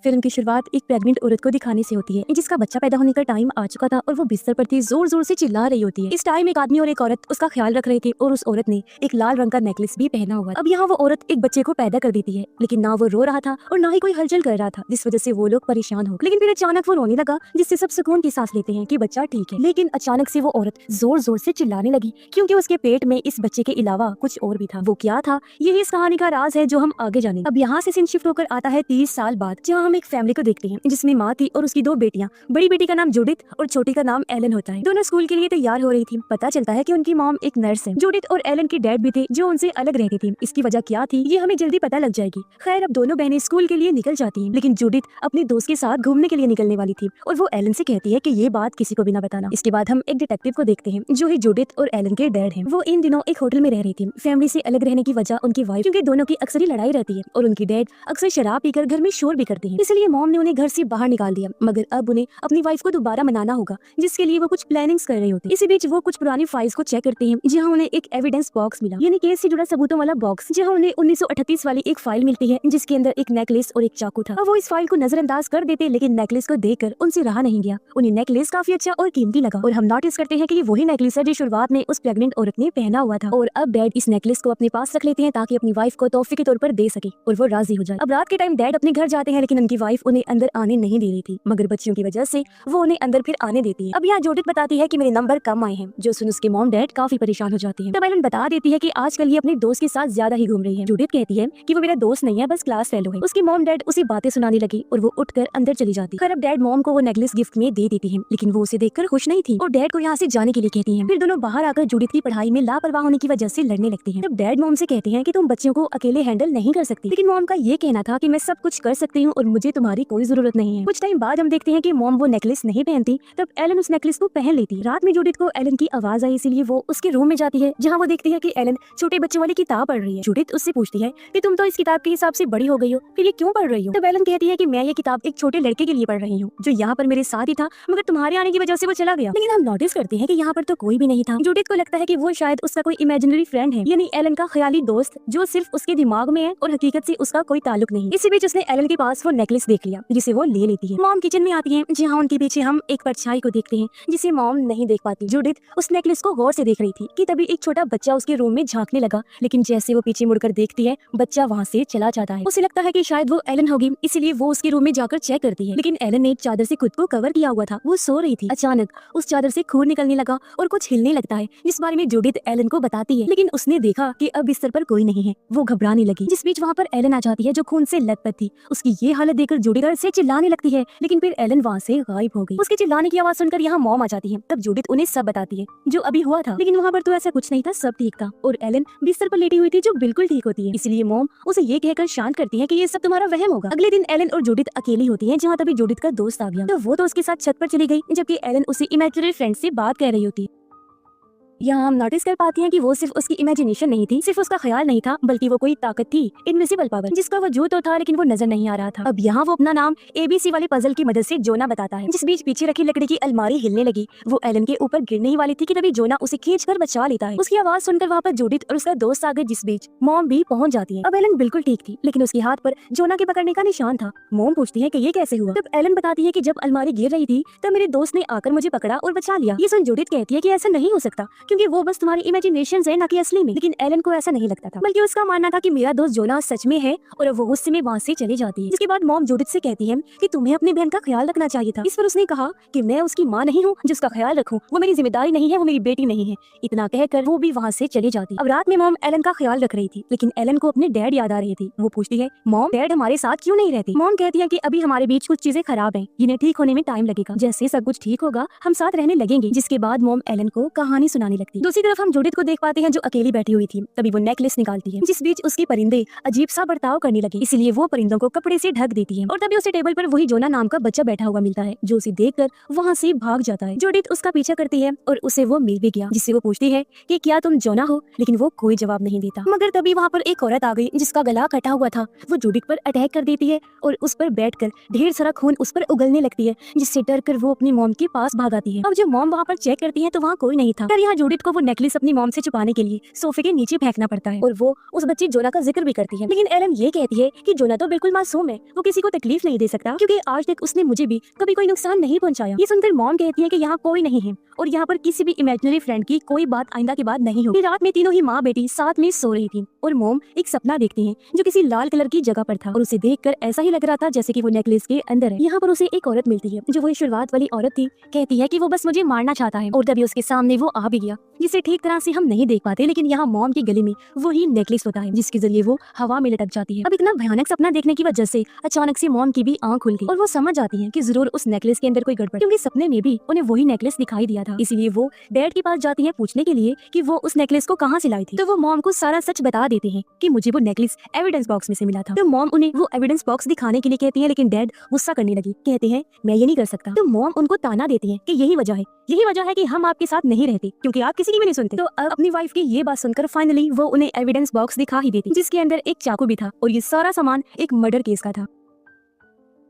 Film की शुरुआत एक प्रेग्नेंट औरत को दिखाने से होती है जिसका बच्चा पैदा होने का टाइम आ चुका था और वो बिस्तर पर थी, जोर जोर से चिल्ला रही होती है। इस टाइम एक आदमी और एक औरत उसका ख्याल रख रहे थे और उस औरत ने एक लाल रंग का नेकलेस भी पहना हुआ। अब यहाँ वो औरत एक बच्चे को पैदा कर देती है, लेकिन ना वो रो रहा था और ना ही कोई हलचल कर रहा था, जिस वजह से वो लोग परेशान हो। लेकिन फिर अचानक वो रोने लगा, जिससे सब सुकून की सांस लेते हैं कि बच्चा ठीक है। लेकिन अचानक से वो औरत जोर जोर से चिल्लाने लगी, क्योंकि उसके पेट में इस बच्चे के अलावा कुछ और भी था। वो क्या था, यही इस कहानी का राज है जो हम आगे जाने। अब यहाँ से सीन शिफ्ट होकर आता है 30 साल बाद, जहाँ हम एक फैमिली को देखते हैं जिसमें माँ थी और उसकी दो बेटियां। बड़ी बेटी का नाम जूडिथ और छोटी का नाम एलन होता है। दोनों स्कूल के लिए तैयार हो रही थी। पता चलता है कि उनकी मॉम एक नर्स है। जूडिथ और एलन के डैड भी थे जो उनसे अलग रहते थे। इसकी वजह क्या थी ये हमें जल्दी पता लग जाएगी। खैर, अब दोनों बहनें स्कूल के लिए निकल जाती हैं, लेकिन जूडिथ अपने दोस्त के साथ घूमने के लिए निकलने वाली थी और वो एलन से कहती है कि ये बात किसी को भी ना बताना। इसके बाद हम एक डिटेक्टिव को देखते हैं जो ही जूडिथ और एलन के डैड हैं। वो इन दिनों एक होटल में रह रही थी। फैमिली से अलग रहने की वजह उनकी वाइफ, क्योंकि दोनों की अक्सर ही लड़ाई रहती है और उनकी डैड अक्सर शराब पीकर घर में शोर भी करते हैं, इसलिए मॉम ने उन्हें घर से बाहर निकाल दिया। मगर अब उन्हें अपनी वाइफ को दोबारा मनाना होगा, जिसके लिए वो कुछ प्लानिंग्स कर रही होती है। इसी बीच वो कुछ पुरानी फाइल्स को चेक करते हैं, जहां उन्हें एक एविडेंस बॉक्स मिला, यानी केस से जुड़ा सबूतों वाला बॉक्स, जहां उन्हें 1938 वाली एक फाइल मिलती है जिसके अंदर एक नेकलेस और एक चाकू था। अब वो इस फाइल को नजरअंदाज कर देते, लेकिन नेकलेस को देखकर उनसे रहा नहीं गया। उन्हें नेकलेस काफी अच्छा और कीमती लगा और हम नोटिस करते हैं कि ये वही नेकलेस है जो शुरुआत में उस प्रेग्नेंट औरत ने पहना हुआ था। और अब डैड इस नेकलेस को अपने पास रख लेते हैं ताकि अपनी वाइफ को तोहफे के तौर पर दे सके और वो राजी हो जाए। अब रात के टाइम डैड अपने घर जाते हैं, लेकिन उनकी वाइफ उन्हें अंदर आने नहीं दे रही थी, मगर बच्चियों की वजह से वो उन्हें अंदर फिर आने देती है। अब यहाँ जूडिथ बताती है कि मेरे नंबर कम आए हैं, जो सुन उसके मॉम डैड काफी परेशान हो जाती है। तब एलन बता देती है कि आजकल ये अपने दोस्त के साथ ज्यादा ही घूम रही है। जूडिथ कहती है कि वो मेरा दोस्त नहीं है, बस क्लास फेलो है। उसके मॉम डैड उसे बातें सुनाने लगी और वो उठकर अंदर चली जाती। खैर, अब डैड मॉम को वो नेकलेस गिफ्ट में दे देती है, लेकिन वो उसे देखकर खुश नहीं थी और डैड को यहाँ से जाने के लिए कहती है। फिर दोनों बाहर आकर जूडिथ की पढ़ाई में लापरवाह होने की वजह से लड़ने लगते हैं। तब डैड मॉम से कहते हैं कि तुम बच्चियों को अकेले हैंडल नहीं कर सकती, लेकिन मॉम का ये कहना था कि मैं सब कुछ कर सकती हूँ और मुझे तुम्हारी कोई जरूरत नहीं है। कुछ टाइम बाद हम देखते हैं कि मॉम वो नेकलेस नहीं पहनती, तब एलन उस नेकलेस को पहन लेती। रात में जूडिथ को एलन की आवाज आई, इसीलिए वो उसके रूम में जाती है, जहाँ वो देखती है कि एलन छोटे बच्चों वाली किताब पढ़ रही है। जूडिथ उससे पूछती है कि तुम तो इस किताब के हिसाब से बड़ी हो गई हो, फिर ये क्यों पढ़ रही हो? तब एलन कहती है कि मैं ये किताब एक छोटे लड़के के लिए पढ़ रही हूँ जो यहाँ पर मेरे साथ ही था, मगर तुम्हारे आने की वजह से वो चला गया। लेकिन हम नोटिस करते हैं कि यहाँ पर तो कोई भी नहीं था। जूडिथ को लगता है कि वो शायद उसका कोई इमेजिनरी फ्रेंड है, यानी एलन का ख्याली दोस्त जो सिर्फ उसके दिमाग में है और हकीकत से उसका कोई ताल्लुक नहीं। इसी बीच उसने एलन के पास वो नेकलेस देख लिया, जिसे वो ले लेती है। मॉम किचन में आती है, जहाँ उनके पीछे हम एक परछाई को देखते हैं जिसे मॉम नहीं देख पाती। जूडिथ उस नेकलेस को गौर से देख रही थी कि तभी एक छोटा बच्चा उसके रूम में झांकने लगा, लेकिन जैसे वो पीछे मुड़कर देखती है, बच्चा वहाँ से चला जाता है। उसे लगता है कि शायद वो एलन होगी, इसीलिए वो उसके रूम में जाकर चेक करती है, लेकिन एलन ने एक चादर से खुद को कवर किया हुआ था। वो सो रही थी। अचानक उस चादर से खून निकलने लगा और कुछ हिलने लगता है, जिस बारे में जूडिथ एलन को बताती है, लेकिन उसने देखा कि अब बिस्तर पर कोई नहीं है। वो घबराने लगी। जिस बीच वहाँ पर एलन आ जाती है जो खून से लथपथ थी। उसकी ये हालत देखकर जूडिथ डर से चिल्लाने लगती है, लेकिन फिर एलन वहाँ से गायब हो गई। उसके चिल्लाने की आवाज सुनकर यहाँ मॉम आ जाती है। तब जूडिथ उन्हें सब बताती है जो अभी हुआ था, लेकिन वहाँ पर तो ऐसा कुछ नहीं था, सब ठीक था और एलन बिस्तर पर लेटी हुई थी जो बिल्कुल ठीक होती है। इसलिए मॉम उसे ये कहकर शांत करती है कि ये सब तुम्हारा वहम होगा। अगले दिन एलन और जूडिथ अकेली होती है, जहाँ तभी जूडिथ का दोस्त आ गया, तो वो तो उसके साथ छत पर चली गई, जबकि एलन उसे इमेजिनरी फ्रेंड से बात कर रही होती है। यहाँ हम नोटिस कर पाते हैं कि वो सिर्फ उसकी इमेजिनेशन नहीं थी, सिर्फ उसका ख्याल नहीं था, बल्कि वो कोई ताकत थी, इनविजिबल पावर, जिसका वजूद तो था लेकिन वो नजर नहीं आ रहा था। अब यहाँ वो अपना नाम ABC वाले पजल की मदद से जोना बताता है। जिस बीच पीछे रखी लकड़ी की अलमारी हिलने लगी। वो एलन के ऊपर गिरने ही वाली थी कि तभी जोना उसे खींचकर बचा लेता है। उसकी आवाज सुनकर वहाँ पर जूडिथ और उसका दोस्त आ गए, जिस बीच मॉम भी पहुंच जाती है। अब एलन बिल्कुल ठीक थी, लेकिन उसके हाथ पर जोना के पकड़ने का निशान था। मॉम पूछती है कि ये कैसे हुआ? तब एलन बताती है कि जब अलमारी गिर रही थी तब मेरे दोस्त ने आकर मुझे पकड़ा और बचा लिया। ये सुन जूडिथ कहती है कि ऐसा नहीं हो सकता, क्योंकि वो बस तुम्हारी इमेजिनेशन है, ना कि असली में। लेकिन एलन को ऐसा नहीं लगता था, बल्कि उसका मानना था कि मेरा दोस्त जोना सच में है और वो गुस्से में वहाँ से चली जाती है। इसके बाद मॉम जूडिथ से कहती है कि तुम्हें अपनी बहन का ख्याल रखना चाहिए था। इस पर उसने कहा कि मैं उसकी माँ नहीं हूँ जिसका ख्याल रखूं, वो मेरी जिम्मेदारी नहीं है, वो मेरी बेटी नहीं है। इतना कहकर वो भी वहाँ से चली जाती। अब रात में मॉम एलन का ख्याल रख रही थी, लेकिन एलन को अपने डैड याद आ रही थी। वो पूछती है, मॉम डैड हमारे साथ क्यों नहीं रहते? मॉम कहती है कि अभी हमारे बीच कुछ चीजें खराब हैं, जिन्हें ठीक होने में टाइम लगेगा। जैसे सब कुछ ठीक होगा हम साथ रहने लगेंगे। जिसके बाद मॉम एलन को कहानी सुनाने लगती। दूसरी तरफ हम जूडिथ को देख पाते हैं जो अकेली बैठी हुई थी। तभी वो नेकलेस निकालती है, जिस बीच उसके परिंदे अजीब सा बर्ताव करने लगे, इसलिए वो परिंदों को कपड़े से ढक देती है। और तभी उसे टेबल पर वही जोना नाम का बच्चा बैठा हुआ मिलता है, जो उसे देखकर वहाँ से भाग जाता है। जूडिथ उसका पीछा करती है और उसे वो मिल भी गया, जिससे वो पूछती है कि क्या तुम जोना हो, लेकिन वो कोई जवाब नहीं देता। मगर तभी वहाँ पर एक औरत आ गई जिसका गला कटा हुआ था। वो जूडिथ पर अटैक कर देती है और उस पर बैठकर ढेर सारा खून उस पर उगलने लगती है, जिससे डर कर वो अपनी मॉम के पास भाग आती है। अब जब मॉम वहाँ पर चेक करती है तो वहाँ कोई नहीं था। फिर यहाँ जूडिथ को वो नेकलेस अपनी मॉम से छुपाने के लिए सोफे के नीचे फेंकना पड़ता है और वो उस बच्ची जोना का जिक्र भी करती है। लेकिन एलन ये कहती है कि जोना तो बिल्कुल मासूम है, वो किसी को तकलीफ नहीं दे सकता क्योंकि आज तक उसने मुझे भी कभी कोई नुकसान नहीं पहुंचाया। ये सुनकर मॉम कहती है कि यहाँ कोई नहीं है और यहाँ पर किसी भी इमेजिनरी फ्रेंड की कोई बात आइंदा के बाद नहीं होगी। रात में तीनों ही माँ बेटी साथ में सो रही थी और मॉम एक सपना देखती है जो किसी लाल कलर की जगह पर था और उसे देखकर ऐसा ही लग रहा था जैसे कि वो नेकलेस के अंदर है। यहाँ पर उसे एक औरत मिलती है जो वही शुरुआत वाली औरत थी। कहती है कि वो बस मुझे मारना चाहता है और तभी उसके सामने वो आ भी गया जिसे ठीक तरह से हम नहीं देख पाते, लेकिन यहाँ मॉम के गले में वही नेकलेस होता है जिसके जरिए वो हवा में लटक जाती है। अब इतना भयानक सपना देखने की वजह से अचानक से मॉम की भी आंख खुल गई और वो समझ जाती है कि जरूर उस नेकलेस के अंदर कोई गड़बड़, क्योंकि सपने में भी उन्हें वही नेकलेस दिखाई दिया था। इसीलिए वो डैड के पास जाती है पूछने के लिए कि वो उस नेकलेस को कहाँ से लाई थी। तो वो मॉम को सारा सच बता देते हैं कि मुझे वो नेकलेस एविडेंस बॉक्स में से मिला था। तो मॉम उन्हें वो एविडेंस बॉक्स दिखाने के लिए कहती है, लेकिन डैड गुस्सा करने लगी। कहते हैं मैं ये नहीं कर सकता। तो मॉम उनको ताना देती है कि यही वजह है कि हम आपके साथ नहीं रहते क्योंकि आप किसी की भी नहीं सुनते। तो अब अपनी वाइफ की ये बात सुनकर फाइनली वो उन्हें एविडेंस बॉक्स दिखा ही देती जिसके अंदर एक चाकू भी था और ये सारा सामान एक मर्डर केस का था।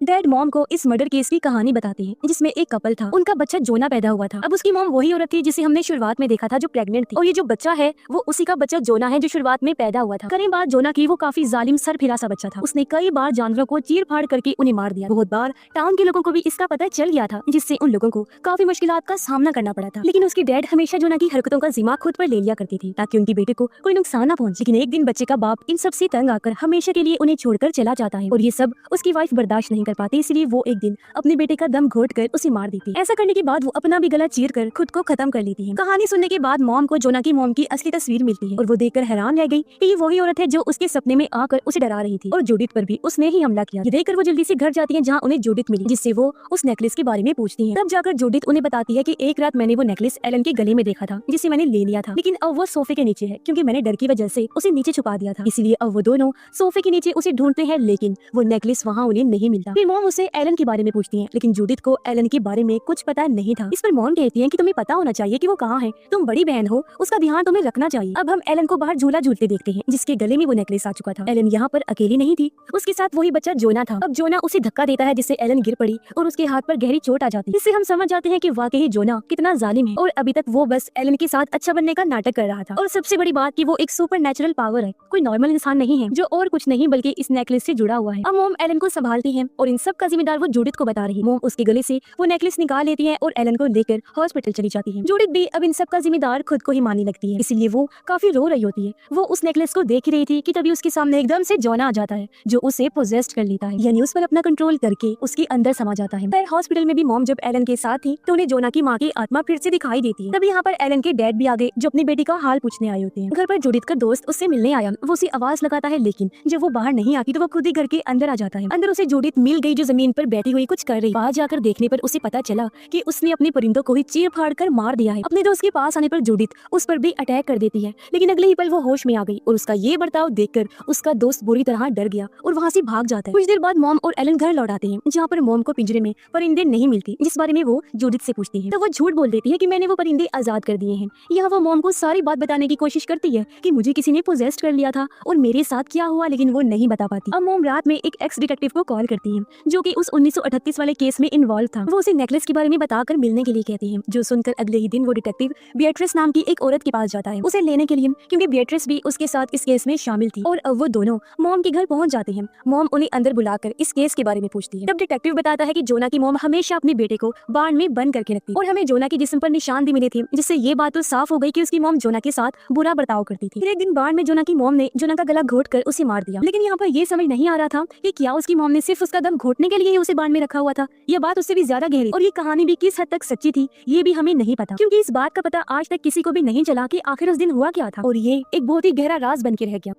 डैड मॉम को इस मर्डर केस की कहानी बताते हैं जिसमें एक कपल था, उनका बच्चा जोना पैदा हुआ था। अब उसकी मॉम वही औरत थी जिसे हमने शुरुआत में देखा था जो प्रेग्नेंट थी और ये जो बच्चा है वो उसी का बच्चा जोना है जो शुरुआत में पैदा हुआ था। कई बार जोना की वो काफी जालिम सरफिरा सा बच्चा था। उसने कई बार जानवरों को चीर फाड़ करके उन्हें मार दिया। बहुत बार टाउन के लोगों को भी इसका पता चल गया था जिससे उन लोगों को काफी मुश्किलात का सामना करना पड़ा था। लेकिन उसकी डैड हमेशा जोना की हरकतों का जिम्मा खुद पर ले लिया करती थी ताकि उनकी बेटे को कोई नुकसान न पहुंचे। लेकिन एक दिन बच्चे का बाप इन सबसे तंग आकर हमेशा के लिए उन्हें छोड़कर चला जाता है और ये सब उसकी वाइफ बर्दाश्त नहीं कर पाती, इसलिए वो एक दिन अपने बेटे का दम घोट कर उसे मार देती है। ऐसा करने के बाद वो अपना भी गला चीर कर खुद को खत्म कर लेती है। कहानी सुनने के बाद मॉम को जोना की मॉम की असली तस्वीर मिलती है और वो देखकर हैरान रह गई कि ये वही औरत है जो उसके सपने में आकर उसे डरा रही थी और जूडिथ पर भी उसने ही हमला किया। ये देखकर वो जल्दी से घर जाती है जहाँ उन्हें जूडिथ मिली, जिससे वो उस नेकलेस के बारे में पूछती है। तब जाकर जूडिथ उन्हें बताती है कि एक रात मैंने वो नेकलेस एलन के गले में देखा था जिसे मैंने ले लिया था, लेकिन अब वो सोफे के नीचे है क्योंकि मैंने डर की वजह से उसे नीचे छुपा दिया था। इसलिए अब वो दोनों सोफे के नीचे उसे ढूंढते हैं लेकिन वो नेकलेस वहाँ उन्हें नहीं मिलता। फिर मॉम उसे एलन के बारे में पूछती है लेकिन जूडिथ को एलन के बारे में कुछ पता नहीं था। इस पर मॉम कहती है कि तुम्हें पता होना चाहिए कि वो कहाँ है, तुम बड़ी बहन हो, उसका ध्यान तुम्हें रखना चाहिए। अब हम एलन को बाहर झूला झूलते देखते हैं जिसके गले में वो नेकलेस आ चुका था। एलन यहाँ पर अकेली नहीं थी, उसके साथ वही बच्चा जोना था। अब जोना उसे धक्का देता है जिससे एलन गिर पड़ी और उसके हाथ पर गहरी चोट आ जाती है। इससे हम समझ जाते हैं कि वाकई जोना कितना जालिम है और अभी तक वो बस एलन के साथ अच्छा बनने का नाटक कर रहा था। और सबसे बड़ी बात कि वो एक सुपर नेचुरल पावर है, कोई नॉर्मल इंसान नहीं है जो और कुछ नहीं बल्कि इस नेकलेस से जुड़ा हुआ है। अब मोम एलन को संभालती है और इन सब का जिम्मेदार वो जूडिथ को बता रही है। मोम उसके गले से वो नेकलेस निकाल लेती है और एलन को लेकर हॉस्पिटल चली जाती है। जूडिथ भी अब इन सब का जिम्मेदार खुद को ही मानने लगती है, इसीलिए वो काफी रो रही होती है। वो उस नेकलेस को देख रही थी कि तभी उसके सामने एकदम से जोना आ जाता है जो उसे पोजेस्ट कर लेता है, यानी उस पर अपना कंट्रोल करके उसके अंदर समा जाता है। फिर हॉस्पिटल में भी मॉम जब एलन के साथ थी तो उन्हें जोना की माँ की आत्मा फिर से दिखाई देती है। तभी यहाँ पर एलन के डैड भी आ गए जो अपनी बेटी का हाल पूछने आए होते हैं। घर पर जूडिथ का दोस्त उससे मिलने आया, वो उसे आवाज लगाता है लेकिन जब वो बाहर नहीं आती तो वो खुद ही घर के अंदर आ जाता है। अंदर उसे जूडिथ मिल गई जो जमीन पर बैठी हुई कुछ कर रही। बाहर जाकर देखने पर उसे पता चला कि उसने अपने परिंदों को ही चीर फाड़ कर मार दिया है। अपने दोस्त के पास आने पर जूडिथ उस पर भी अटैक कर देती है, लेकिन अगले ही पल वो होश में आ गई और उसका ये बर्ताव देखकर उसका दोस्त बुरी तरह डर गया और वहाँ से भाग जाता है। कुछ देर बाद मॉम और एलन घर लौट आते हैं जहाँ पर मॉम को पिंजरे में परिंदे नहीं मिलती, जिस बारे में वो जूडिथ से पूछती है। तो वो झूठ बोल देती है कि मैंने वो परिंदे आजाद कर दिए हैं। यहाँ वो मॉम को सारी बात बताने की कोशिश करती है कि मुझे किसी ने पोजेस्ट कर लिया था और मेरे साथ क्या हुआ, लेकिन वो नहीं बता पाती। अब मॉम रात में एक एक्स डिटेक्टिव को कॉल करती है जो कि उस 1938 वाले केस में इन्वॉल्व था। वो उसे नेकलेस के बारे में बताकर मिलने के लिए कहती है, जो सुनकर अगले ही दिन वो डिटेक्टिव बिएट्रिस नाम की एक औरत के पास जाता है उसे लेने के लिए, क्योंकि बिएट्रिस भी उसके साथ इस केस में शामिल थी। और अब वो दोनों मॉम के घर पहुंच जाते हैं। मॉम उन्हें अंदर बुलाकर इस केस के बारे में पूछती है। तब डिटेक्टिव बताता है कि जोना की मॉम हमेशा अपने बेटे को बाण में बंद करके रखती और हमें जोना के जिस्म पर निशान भी मिले थे, जिससे ये बात तो साफ हो गई कि उसकी मॉम जोना के साथ बुरा बर्ताव करती थी। फिर एक दिन बाण में जोना की मॉम ने जोना का गला घोट कर उसे मार दिया, लेकिन यहाँ पर ये समझ नहीं आ रहा था कि क्या उसकी मॉम ने सिर्फ उसका दम घोटने के लिए ही उसे बाण में रखा हुआ था, यह बात उससे भी ज्यादा गहरी और ये कहानी भी किस हद तक सच्ची थी ये भी हमें नहीं पता, क्योंकि इस बात का पता आज तक किसी को भी नहीं चला कि आखिर उस दिन हुआ क्या था और ये एक बहुत ही गहरा राज बन के रह गया।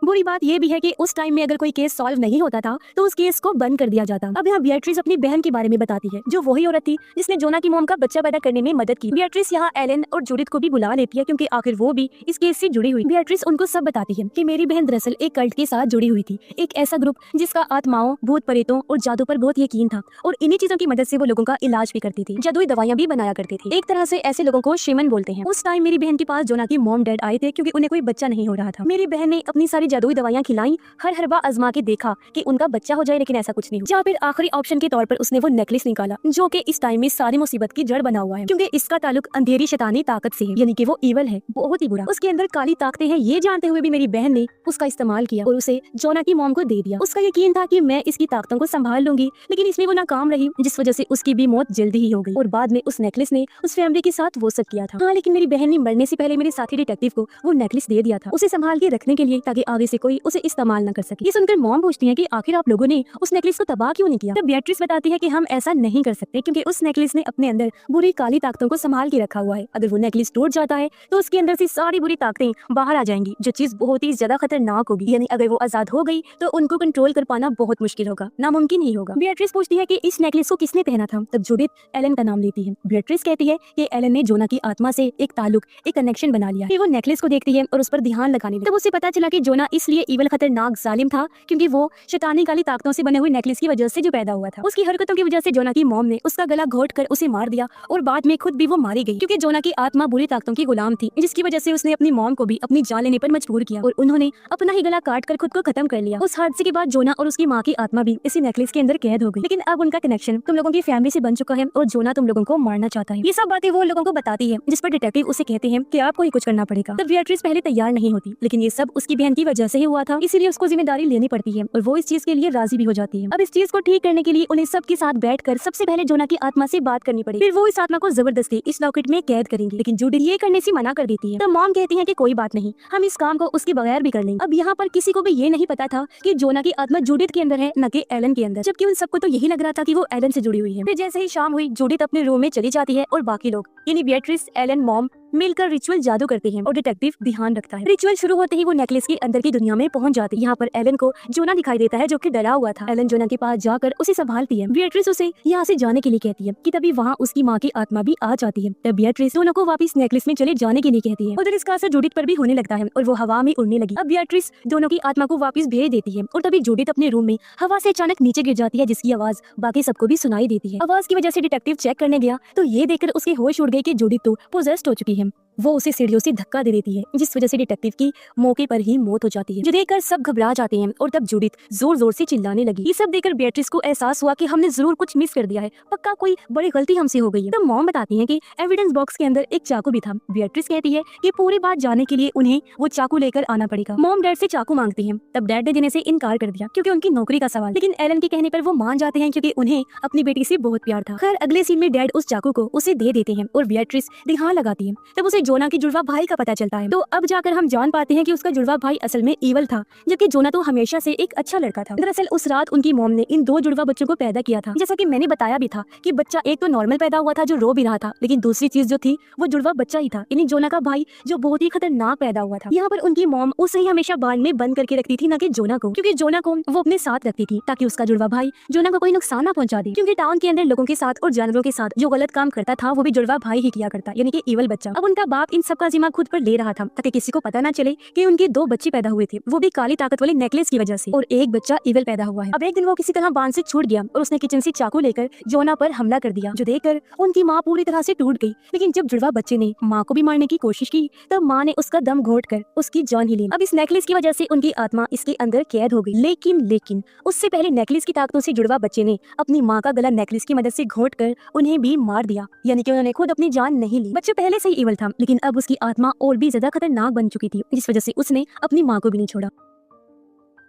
बुरी बात यह भी है कि उस टाइम में अगर कोई केस सॉल्व नहीं होता था तो उस केस को बंद कर दिया जाता। अब यहाँ बिएट्रिस अपनी बहन के बारे में बताती है जो वही औरत थी जिसने जोना की मॉम का बच्चा पैदा करने में मदद की। बिएट्रिस यहाँ एलन और जूडिथ को भी बुला लेती है क्योंकि आखिर वो भी इस केस से जुड़ी हुई। बिएट्रिस उनको सब बताती है कि मेरी बहन दरअसल एक कल्ट के साथ जुड़ी हुई थी, एक ऐसा ग्रुप जिसका आत्माओं, भूत प्रेतों और जादू पर बहुत यकीन था और इन्हीं चीजों की मदद से वो लोगों का इलाज भी करती थी, जादुई दवाइयां भी बनाया करती थी। एक तरह से ऐसे लोगों को शेमन बोलते हैं। उस टाइम मेरी बहन के पास जोना की मॉम डैड आए थे क्योंकि उन्हें कोई बच्चा नहीं हो रहा था। मेरी बहन ने अपनी सारी जादुई दवाइयाँ खिलाई, हर बार आजमा के देखा कि उनका बच्चा हो जाए, लेकिन ऐसा कुछ नहीं हुआ। जहाँ फिर आखिरी ऑप्शन के तौर पर उसने वो नेकलेस निकाला जो कि इस टाइम में सारी मुसीबत की जड़ बना हुआ है, क्योंकि इसका ताल्लुक अंधेरी शैतानी ताकत से है, यानी कि वो ईवल है, बहुत ही बुरा। उसके अंदर काली ताकतें हैं, ये जानते हुए भी मेरी बहन ने उसका इस्तेमाल किया और उसे जोना की मॉम को दे दिया। उसका यकीन था कि मैं इसकी ताकतों को संभाल लूंगी, लेकिन इसमें वो नाकाम रही, जिस वजह से उसकी भी मौत जल्दी ही हो गई। और बाद में उस नेकलेस ने उस फैमिली के साथ वो सब किया था। हाँ, लेकिन मेरी बहन ने मरने से पहले मेरे साथी डिटेक्टिव को वो नेकलेस दे दिया था, उसे संभाल के रखने के लिए, ताकि आगे से कोई उसे इस्तेमाल न कर सके। ये सुनकर मॉम पूछती है कि आखिर आप लोगों ने उस नेकलेस को तबाह क्यों नहीं किया? तब बेatrice बताती है कि हम ऐसा नहीं कर सकते, क्योंकि उस नेकलेस ने अपने अंदर बुरी काली ताकतों को संभाल के रखा हुआ है। अगर वो नेकलेस टूट जाता है तो उसके अंदर से सारी बुरी ताकतें बाहर आ जाएंगी, जो चीज बहुत ही ज्यादा खतरनाक होगी। यानी अगर वो आजाद हो गई तो उनको कंट्रोल कर पाना बहुत मुश्किल होगा, नामुमकिन ही होगा। बेatrice पूछती है कि इस नेकलेस को किसने पहना था? तब जूडिथ एलन का नाम लेती है। बेatrice कहती है कि एलन ने जोना की आत्मा से एक ताल्लुक, एक कनेक्शन बना लिया। फिर वो नेकलेस को देखती है और उस पर ध्यान लगाने लगती है। तब उसे पता चला कि जोना इसलिए ईवल, खतरनाक, जालिम था क्योंकि वो शैतानी काली ताकतों से बने हुए नेकलेस की वजह से जो पैदा हुआ था। उसकी हरकतों की वजह से जोना की मॉम ने उसका गला घोट कर उसे मार दिया और बाद में खुद भी वो मारी गई, क्योंकि जोना की आत्मा बुरी ताकतों की गुलाम थी, जिसकी वजह से उसने अपनी मॉम को भी अपनी जान लेने पर मजबूर किया और उन्होंने अपना ही गला काट कर खुद को खत्म कर लिया। उस हादसे के बाद जोना और उसकी माँ की आत्मा भी इसी नेकलेस के अंदर कैद हो गई, लेकिन अब उनका कनेक्शन तुम लोगों की फैमिली से बन चुका है और जोना तुम लोगों को मारना चाहता है। ये सब बातें वो लोगों को बताती है, जिस पर डिटेक्टिव उसे कहते हैं कि आपको ही कुछ करना पड़ेगा। तब बेatrice पहले तैयार नहीं होती, लेकिन ये सब उसकी बहन की वजह से ही हुआ था, इसीलिए उसको जिम्मेदारी लेनी पड़ती है और वो इस चीज के लिए राजी भी हो जाती है। अब इस चीज को ठीक करने के लिए उन्हें सबके साथ बैठकर सबसे पहले जोना की आत्मा से बात करनी पड़ी, फिर वो इस आत्मा को जबरदस्ती इस लॉकेट में कैद करेंगे, लेकिन जूडिथ ये करने से मना कर देती है। तो मॉम कहती है कि कोई बात नहीं, हम इस काम को उसके बगैर भी कर लेंगे। अब यहाँ पर किसी को भी ये नहीं पता था कि जोना की आत्मा जूडिथ के अंदर है, न कि एलन के अंदर, जबकि उन सबको तो यही लग रहा था कि वो एलन से जुड़ी हुई है। फिर जैसे ही शाम हुई, जूडिथ अपने रूम में चली जाती है और बाकी लोग यानी बेatrice, एलन, मॉम मिलकर रिचुअल जादू करते हैं और डिटेक्टिव ध्यान रखता है। रिचुअल शुरू होते ही वो नेकलेस के अंदर की दुनिया में पहुंच जाती है। यहाँ पर एलन को जोना दिखाई देता है, जो कि डरा हुआ था। एलन जोना के पास जाकर उसे संभालती है। बेatrice उसे यहाँ से जाने के लिए कहती है कि तभी वहाँ उसकी माँ की आत्मा भी आ जाती है। तब बेatrice दोनों को वापस नेकलेस में चले जाने के लिए कहती है। उधर इसका असर जूडिथ पर भी होने लगता है और वो हवा में उड़ने लगी। अब बेatrice दोनों की आत्मा को वापस भेज देती है और तभी जूडिथ अपने रूम में हवा से अचानक नीचे गिर जाती है, जिसकी आवाज बाकी सबको भी सुनाई देती है। आवाज की वजह से डिटेक्टिव चेक करने गया तो ये देखकर उसके होश उड़ गए कि जूडिथ तो पोजेस्ड हो चुकी है। वो उसे सीढ़ियों से धक्का दे देती है, जिस वजह से डिटेक्टिव की मौके पर ही मौत हो जाती है। जो देखकर सब घबरा जाते हैं और तब जूडिथ जोर जोर से चिल्लाने लगी। ये सब देखकर बेatrice को एहसास हुआ कि हमने जरूर कुछ मिस कर दिया है, पक्का कोई बड़ी गलती हमसे हो गई है। तब मॉम बताती है कि एविडेंस बॉक्स के अंदर एक चाकू भी था। बेatrice कहती है कि पूरी बात जानने के लिए उन्हें वो चाकू लेकर आना पड़ेगा। मॉम डैड से चाकू मांगती है, तब डैड ने देने से इनकार कर दिया क्योंकि उनकी नौकरी का सवाल, लेकिन एलन के कहने पर वो मान जाते हैं क्योंकि उन्हें अपनी बेटी से बहुत प्यार था। खैर अगले सीन में डैड उस चाकू को उसे दे देते हैं और बेatrice ध्यान लगाती है। तब उसे जोना की जुड़वा भाई का पता चलता है, तो अब जाकर हम जान पाते हैं कि उसका जुड़वा भाई असल में ईवल था, जबकि जोना तो हमेशा से एक अच्छा लड़का था। दरअसल उस रात उनकी मॉम ने इन दो जुड़वा बच्चों को पैदा किया था। जैसा कि मैंने बताया भी था कि बच्चा एक तो नॉर्मल पैदा हुआ था जो रो भी रहा था, लेकिन दूसरी चीज जो थी वो जुड़वा बच्चा ही था, यानी जोना का भाई जो बहुत ही खतरनाक पैदा हुआ था। यहाँ पर उनकी मॉम उसे ही हमेशा बांध में बंद करके रखती थी, न कि जोना को, क्योंकि जोना को वो अपने साथ रखती थी ताकि उसका जुड़वा भाई जोना को कोई नुकसान ना पहुंचा दे, क्योंकि टाउन के अंदर लोगों के साथ और जानवरों के साथ जो गलत काम करता था वो भी जुड़वा भाई ही किया करता, यानी कि ईवल बच्चा। अब उनका बाप इन सब का जिम्मा खुद पर ले रहा था ताकि किसी को पता ना चले कि उनके दो बच्चे पैदा हुए थे, वो भी काली ताकत वाले नेकलेस की वजह से, और एक बच्चा ईवल पैदा हुआ है। अब एक दिन वो किसी तरह बांध से छूट गया और उसने किचन से चाकू लेकर जोना पर हमला कर दिया, जो देखकर उनकी माँ पूरी तरह से टूट गई। लेकिन जब जुड़वा बच्चे ने माँ को भी मारने की कोशिश की तब माँ ने उसका दम घोट कर उसकी जान ही ली। अब इस नेकलेस की वजह से उनकी आत्मा इसके अंदर कैद हो गई, लेकिन उससे पहले नेकलेस की ताकतों से जुड़वा बच्चे ने अपनी माँ का गला नेकलेस की मदद से घोट कर उन्हें भी मार दिया, यानी कि उन्होंने खुद अपनी जान नहीं ली। बच्चा पहले से ही ईवल था, लेकिन अब उसकी आत्मा और भी ज्यादा खतरनाक बन चुकी थी, जिस वजह से उसने अपनी माँ को भी नहीं छोड़ा।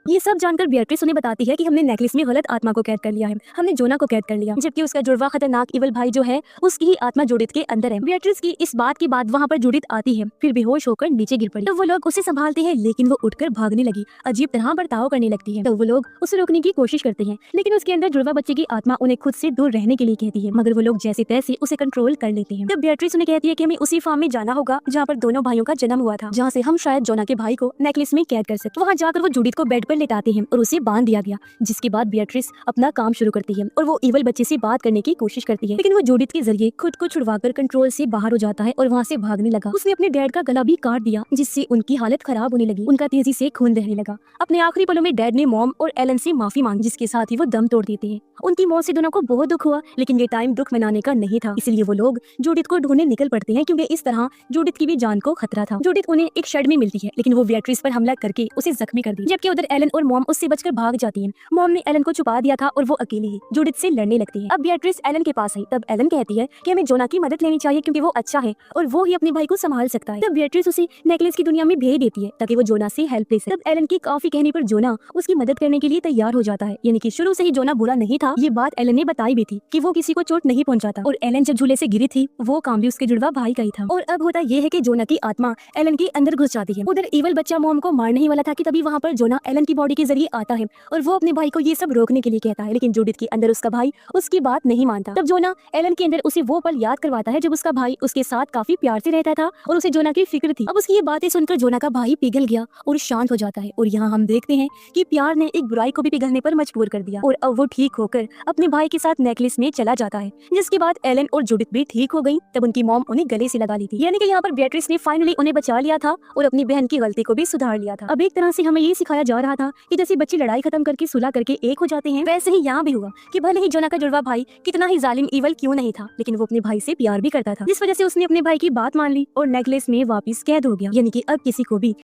ये सब जानकर बेatrice उन्हें बताती है कि हमने नेकलेस में गलत आत्मा को कैद कर लिया है, हमने जोना को कैद कर लिया, जबकि उसका जुड़वा खतरनाक ईवल भाई जो है उसकी ही आत्मा जूडिथ के अंदर है। बेatrice की इस बात के बाद वहाँ पर जूडिथ आती है, फिर बेहोश होकर नीचे गिर पड़ी। तो वो लोग उसे संभालते हैं, लेकिन वो उठकर भागने लगी, अजीब तरह बर्ताव करने लगती है। तो वो लोग उसे रोकने की कोशिश करते हैं, लेकिन उसके अंदर जुड़वा बच्चे की आत्मा उन्हें खुद से दूर रहने के लिए कहती है, मगर वो लोग जैसे तैसे उसे कंट्रोल कर लेते हैं। तब बेatrice उन्हें कहती है कि हमें उसी फार्म में जाना होगा जहाँ पर दोनों भाइयों का जन्म हुआ था, जहाँ से हम शायद जोना के भाई को नेकलेस में कैद कर सकते। वहाँ जाकर वो जूडिथ को बेड पर पर लेटाते हैं और उसे बांध दिया गया, जिसके बाद बियाट्रिस अपना काम शुरू करती है और वो इवल बच्चे से बात करने की कोशिश करती है, लेकिन वो जूडिथ के जरिए खुद को छुड़वाकर कंट्रोल से बाहर हो जाता है और वहाँ से भागने लगा। उसने अपने डैड का गला भी काट दिया, जिससे उनकी हालत खराब होने लगी। उनका तेजी से खून बहने लगा। अपने आखिरी पलों में डैड ने मॉम और एलन से माफी मांगी, जिसके साथ ही वो दम तोड़ देते हैं। उनकी मौत से दोनों को बहुत दुख हुआ, लेकिन ये टाइम दुख मनाने का नहीं था, इसलिए वो लोग जूडिथ को ढूंढने निकल पड़ते हैं, क्योंकि इस तरह जूडिथ की भी जान को खतरा था। जूडिथ उन्हें एक शेड में मिलती है, लेकिन वो बियाट्रिस पर हमला करके उसे जख्मी कर दी, जबकि उधर एलन और मॉम उससे बचकर भाग जाती हैं। मॉम ने एलन को छुपा दिया था और वो अकेली ही जूडिथ से लड़ने लगती है। अब बियाट्रिस एलन के पास आई, तब एलन कहती है कि हमें जोना की मदद लेनी चाहिए, क्योंकि वो अच्छा है और वो ही अपने भाई को संभाल सकता है। तब बियाट्रिस उसे नेकलेस की दुनिया में भेज देती है ताकि वो जोना से हेल्प ले सके। तब एलन की काफी कहने पर जोना उसकी मदद करने के लिए तैयार हो जाता है, यानी कि शुरू से ही जोना बुरा नहीं था। ये बात एलन ने बताई भी थी कि वो किसी को चोट नहीं पहुंचाता, और एलन जब झूले से गिरी थी वो काम भी उसके जुड़वा भाई का ही था। और अब होता ये है कि जोना की आत्मा एलन के अंदर घुस जाती है। उधर इवल बच्चा मॉम को मारने ही वाला था कि तभी वहाँ पर जोना एलन की बॉडी के जरिए आता है और वो अपने भाई को ये सब रोकने के लिए कहता है, लेकिन जूडिथ के अंदर उसका भाई उसकी बात नहीं मानता। तब जोना एलन के अंदर उसे वो पल याद करवाता है जब उसका भाई उसके साथ काफी प्यार से रहता था और उसे जोना की फिक्र थी। अब उसकी ये बातें सुनकर जोना का भाई पिघल गया और शांत हो जाता है, और यहाँ हम देखते हैं कि प्यार ने एक बुराई को भी पिघलने पर मजबूर कर दिया, और अब वो ठीक होकर अपने भाई के साथ नेकलेस में चला जाता है। जिसके बाद एलन और जूडिथ भी ठीक हो गई। तब उनकी मॉम उन्हें गले से लगा ली थी, यानी कि यहाँ पर बियाट्रिस ने फाइनली उन्हें बचा लिया था और अपनी बहन की गलती को भी सुधार लिया था। अब एक तरह से हमें ये सिखाया जा रहा था कि जैसे बच्चे लड़ाई खत्म करके सुलह करके एक हो जाते हैं, वैसे ही यहाँ भी हुआ कि भले ही जोना का जुड़वा भाई कितना ही जालिम इवल क्यों नहीं था, लेकिन वो अपने भाई से प्यार भी करता था, जिस वजह से उसने अपने भाई की बात मान ली और नेकलेस में वापस कैद हो गया। यानी कि अब किसी को भी